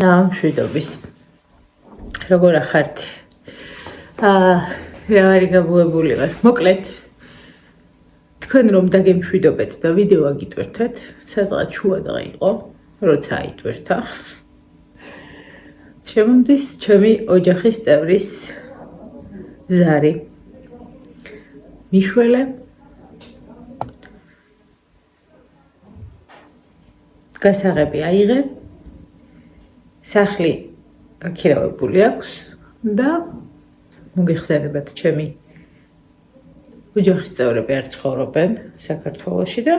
მშვიდობის. როგორ ახართ? რა არის გაბუებული ვარ. მოკლედ თქვენ რომ დაგემშვიდობეთ და ვიდეო აგიტვირთეთ, სადღაც შუადღე იყო, როცა აიტვირთა. შემომდის ჩემი ოჯახის წევრის ზარი. მიშველე გასაღები აიღე. სახლი გაქირავებული აქვს და მოგეხსენებათ ჩემი ოჯახის წევრები არ ცხოვრობენ საქართველოში და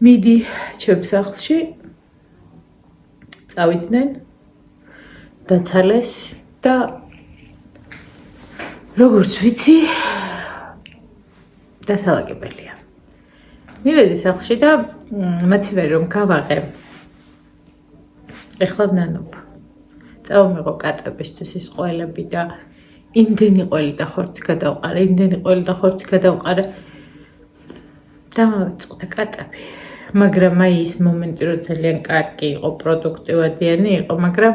მიდი ჩემ სახლში წავიდნენ დაცალეს და როგორც ვიცი დასალაგებელია. მივედი სახლში და მაცივერი რომ გავაღე ეხლა ვნანობ. წავმიღო კატებისთვის ის ყველები და იმდენი ყველი და ხორცი გადავყარე, იმდენი ყველი და ხორცი გადავყარე. დამავიწყდა კატები. მაგრამ აი ის მომენტი რო ძალიან კარგი იყო, პროდუქტივადიანი იყო, მაგრამ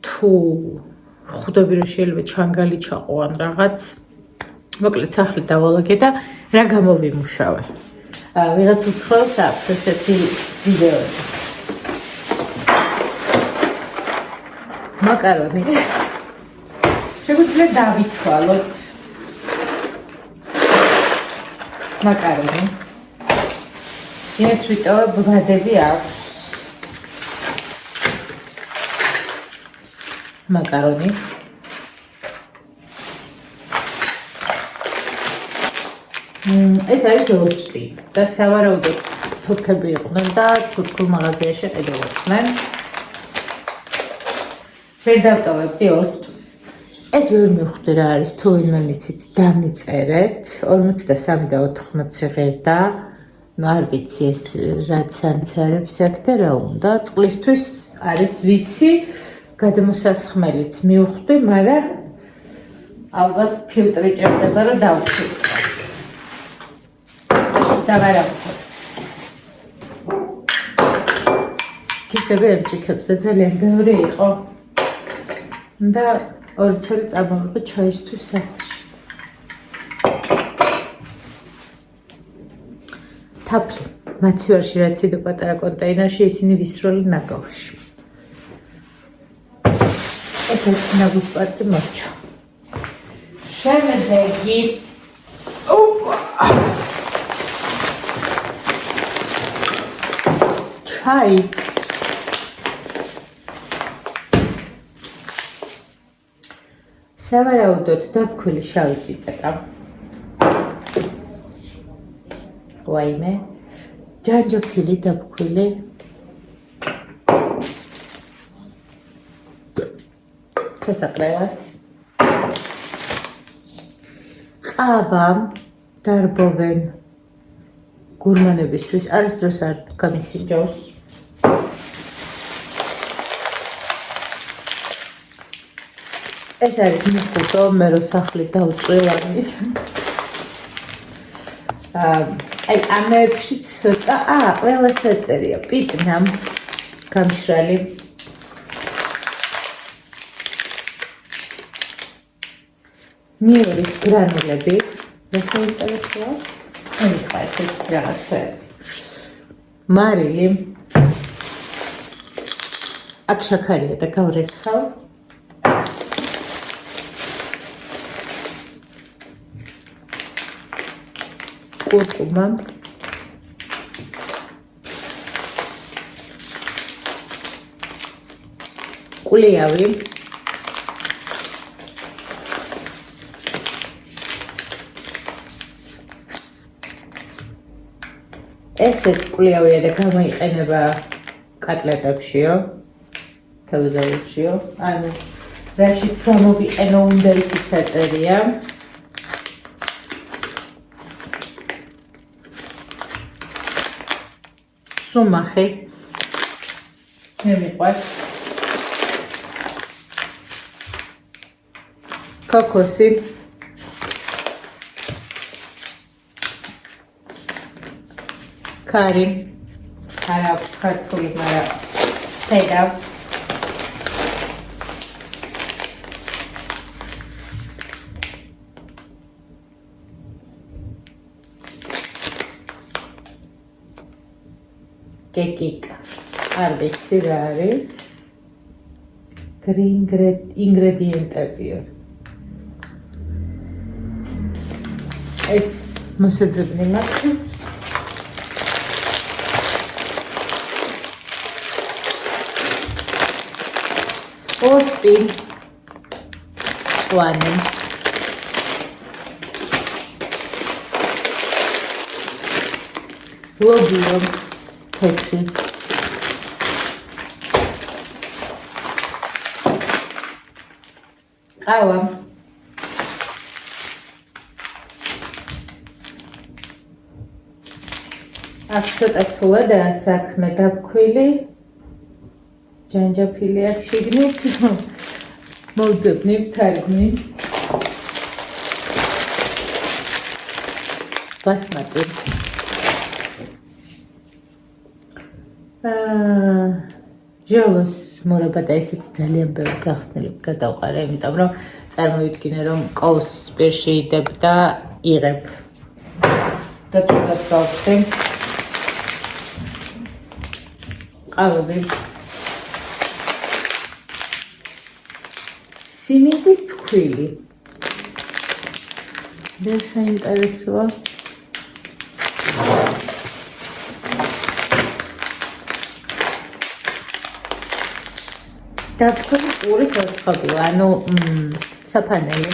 თუ ხვდები რომ შეიძლება ჩანგალი ჩაყო ან რაღაც, მოკლედ სახლი დავალაგე და რა გამოვიმუშავე. ვიღაც უცხოელს აქვს ესეთი ვიდეოები. მაკარონი. შეგვიძლია დავითვალოთ. მაკარონი. ეს ვიტოვებ ვადები აქვს. მაკარონი. ეს არის როსტი და სავარაუდოდ თურქები იყვნენ და თურქულ მაღაზიაში ყიდულობდნენ. ვერ დავტოვებდი ოსპს. ეს ვერ მივხვდი რა არის, თუ ვინმე მიცით დამიწერეთ. 43 და 14 სიღირდა. არ ვიცი ეს რაც ანცარებს აქ და რა უნდა. წყლისთვის არის ვიცი, გადმოსასხმელიც მივხვდი, მაგრამ ალბათ ფილტრი ჭირდება რომ დავუშვი. დავარავთო. გიშდები ემჭიქებზე ძალიან ბევრი იყო. და ორი ცალი წამოვიღე ჩაისთვის სახლში. თაფლი, მაცივარში რაც idო პატარა კონტეინერში, ისინი ვისროლი ნაგავში. ეს ნაგუშპარტი მოჩა. შემდეგი ჩაი. სავარაუდოდ დავქვილი შავი წიწაკა. ვაიმე. ჯანჯაფილი დავქვილი. შესაძლებლად. ყავა დარბოვენ გურმანებისთვის არასდროს არ გამისინჯავს. ეს არის მიხუთო, მე რო სახლი დავწვევანის. აი ამებში ცოტა, ყველას ეწერია, პიტნამ გამშრალი. ნიორის გრანულები, ეს საინტერესოა. მე ხარ ეს რაღაცა. მარილი. აქ შაქარია და გავრეცხავ. კურკუმა. კულიავი. ესეც კულიავია და გამოიყენება კატლეტებშიო, თავზაურშიო. ანუ რაშიც გამოვიყენო უნდა ისიც საწერია. სუმახი. მე მიყვარს. კოკოსი. კარი. არა აქვს ქართული, მაგრამ ხედავ. კეკიკა. არ ვიცი რა არის. ინგრედიენტებია. ეს მოსაძებნი მაქვს. ოსტი. ყვანი. ლობიო. თეთრი. ყავა. აქ ცოტა თულადაა საქმე დაბქვილი. ჯანჯაფილი აქ შიგნით. მოვძებნი, თარგმნი. ბასმატი. ჟოლოს მორაბა და ესეთი ძალიან ბევრი გახსნილები გადავყარე, იმიტომ რომ წარმოვიდგინე რომ ყავს პირში იდებ და იღებ. და თუნდაც გავხსნე. ყავები. სიმინდის ფქვილი. და საინტერესოა. დაბქვილი პურის ოთხობილა, ანუ საფანელი.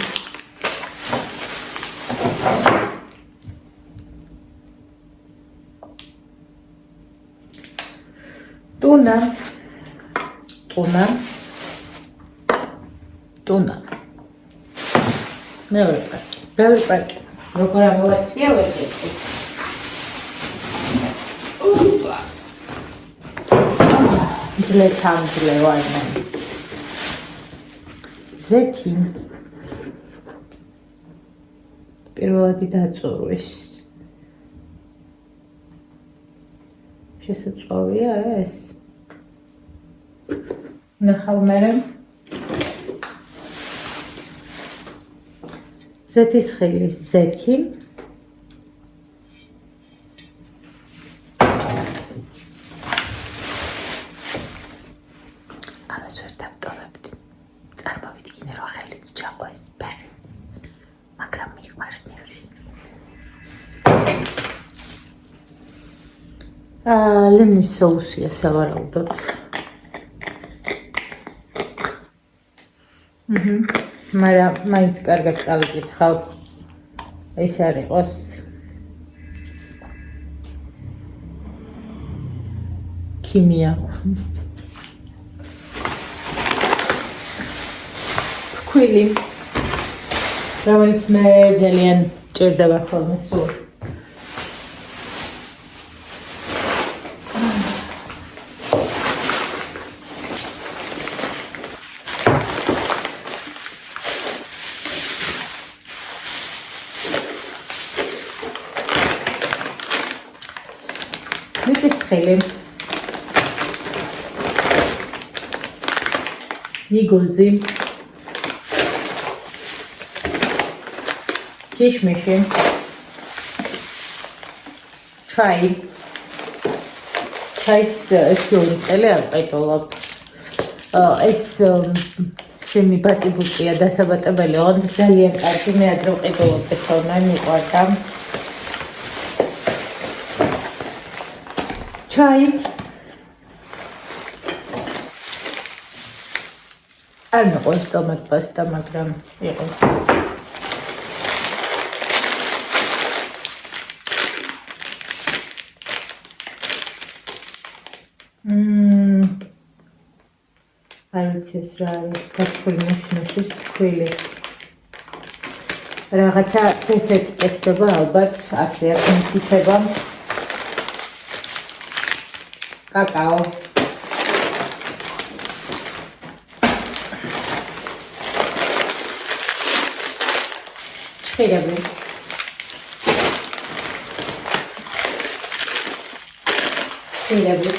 ტუნა. მეორე პაკი. როგორ ამოვაცვია ვერ გეტყვი. ძლე ვარნა. ზეთი. პირველადი დაწურვის. შესაძლოა ეს. ნახავ მერე. ზეთისხილის ზეთი. ამას ვერ დავტოვებდი. წარმოვიდგინე რომ ხელით ჩაყვეს ფეხიც. მაგრამ მიყვარს ნევრის. ლიმნის соусია სავარაუდოდ. მაგრამ მაინც კარგად წავიკითხავ. ეს არ იყოს. ქიმია. ფქვილი. რომელიც მე ძალიან ჭირდება ხოლმე სულ. მიწისთხილი. ნიგოზი. ქიშმიში. ჩაი. ჩაის სიუნწელე არ ყიდულობ. ეს შემი ბატიბუტია დასაბატებელი, ოღონდ ძალიან კარგი, მე ადრე ვყიდულობდი ხოლმე, მიყვარდა. ჩაი. არ მეყვარს ტომატ პასტა, მაგრამ იყოს. არ ვიცი ეს რა არის, გასული მუშნუშის ფქვილი. რაღაცა დესერტი ეკდება ალბათ, ასე აქ მითითება. კაკაო. ჩხირები. ჩხირები.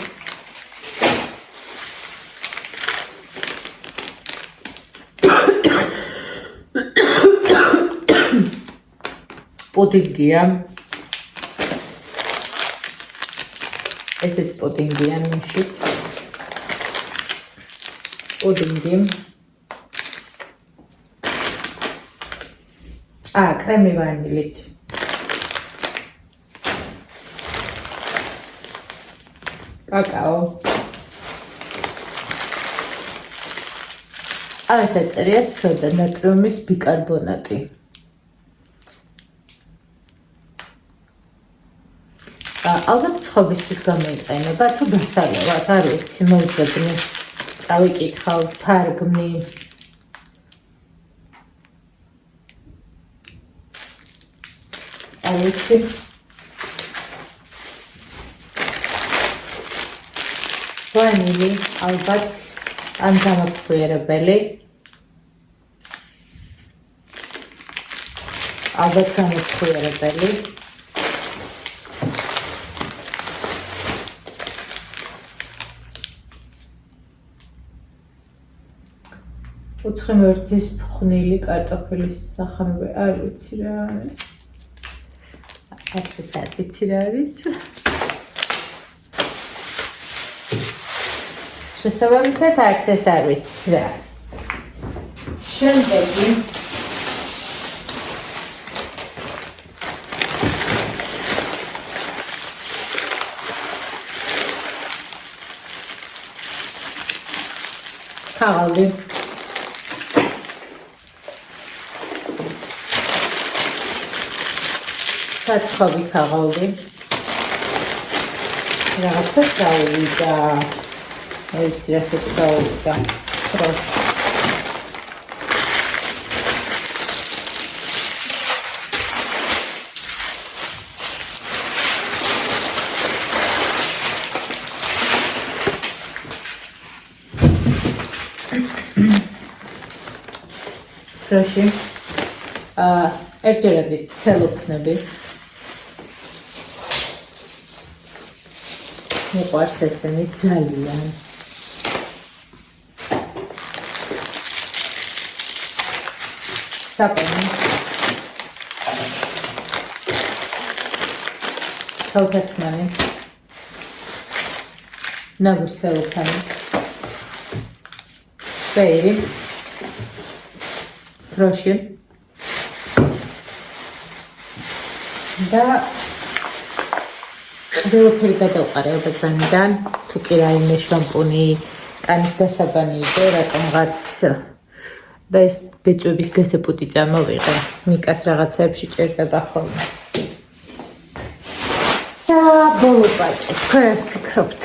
პუდინგია. ესეც პუდინგია ნიში. პუდინგი. კრემი ვანილით. კაკაო. ეს ეწერია სოდა ნატრიუმის ბიკარბონატი. ალბათ ცხობისთვის გამოიყენება, თუ დასალევად, არ ვიცი, მოვუძებნი. წავიკითხავ, თარგმნი. არ ვიცი. ვანილი, ალბათ, ან გამოფხვიერებელი. ალბათ გამოფხვიერებელი. უცხიმერთის ფხვნილი კარტოფილის სახამებე, არ ვიცი რა არის. ეს არ ვიცი რა არის. შესაბამისად არც ეს არ ვიცი რა არის. შემდეგი ქაღალდი. საცხობი ქაღალდი. რაღაცა წავიდა. არ ვიცი რასაც წავიდა. ფროშ. ფროში. ერთჯერადი ცელოფნები. მიყვარს ესენი ძალიან. საპენი. ცელოფანი. ნაგუს ცელოფანი. ფეირი. ფროში. და ყველაფერი გადავყარე აბაზანიდან, თუ კი რაიმე შამპუნი, კანის დასაბანი იყო, რატომღაც და ეს ბეწვების გასეპუტი წამოვიღე. მიკას რაღაცეებში ჭირდება ხოლმე. და ბოლო პაჭი, თქვენს ფიქრობთ,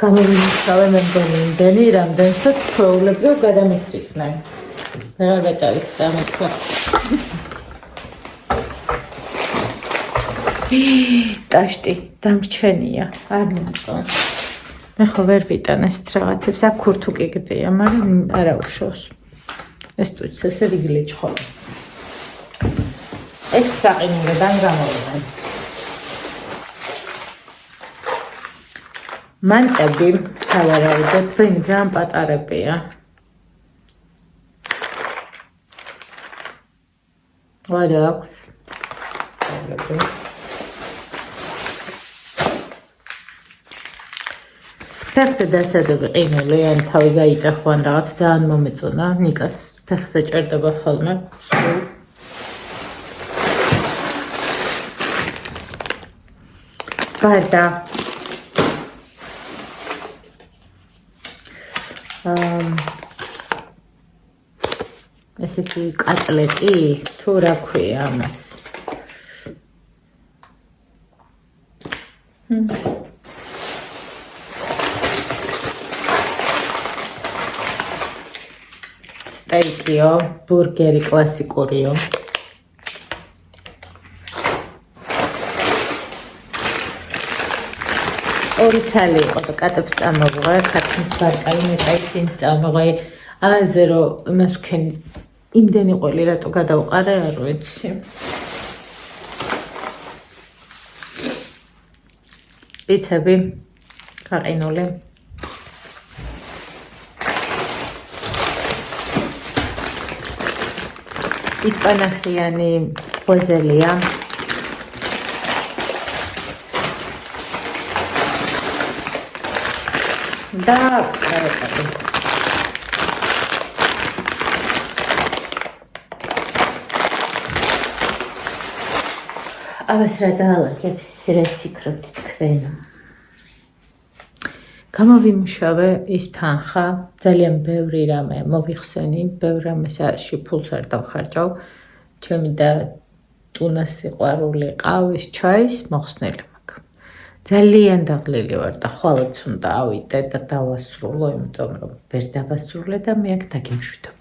გამოვიმუშავე მე მგონი იმდენი, რამდენსაც ჩვეულებრივ გადამიხდიდნენ. ვეღარ ვეტავით დამეთქვა. ტაშტი დამრჩენია, არ მომწონს. მე ხო ვერ ვიტან ეს რაღაცებს, აქ ქურთუკი გდია, მაგრამ არა უშავს. ეს თუც ესე რიგლეჭ ხოლმე. ეს საყინოდან გამოვიდა. მანტები, სავარაუდოდ, ვინ ძალიან პატარებია. არა აქვს. ფეხზე დასადები ყინული, ან თავი გაიჭახო, ან რაღაც ძალიან მომეწონა. ნიკას ფეხზე ჭერდება ხოლმე. გარდა ესეთი კატლეტი, თუ რა ქვია ამას. სტეიკიო, ბურგერი კლასიკურიო. ორი ცალი იყო და კატებს წამოვიღე, ქათმის ბარკაი, მეტაისინს წამოვიღე. აზე რომ იმას ვქენი, იმდენი ყველი რატო გადავყარე, არ ვიცი. პიცები, გაყინული. ისპანახიანი ღვეზელია, და დავაწყობ. ამას რა დაალაგებს, რა ფიქრობთ თქვენ? გამოვიმუშავე ის თანხა, ძალიან ბევრი რამე მოვიხსენი, ბევრ რამეში ფულს არ დავხარჯავ, ჩემი და ტუნას სიყვარული, ყავის, ჩაის მოხსნელი მაქვს. ძალიან დაღლილი ვარ და ხვალაც უნდა ავიდე და დავასრულო, იმიტომ რომ ვერ დავასრულე და მე აქ დაგემშვიდობ.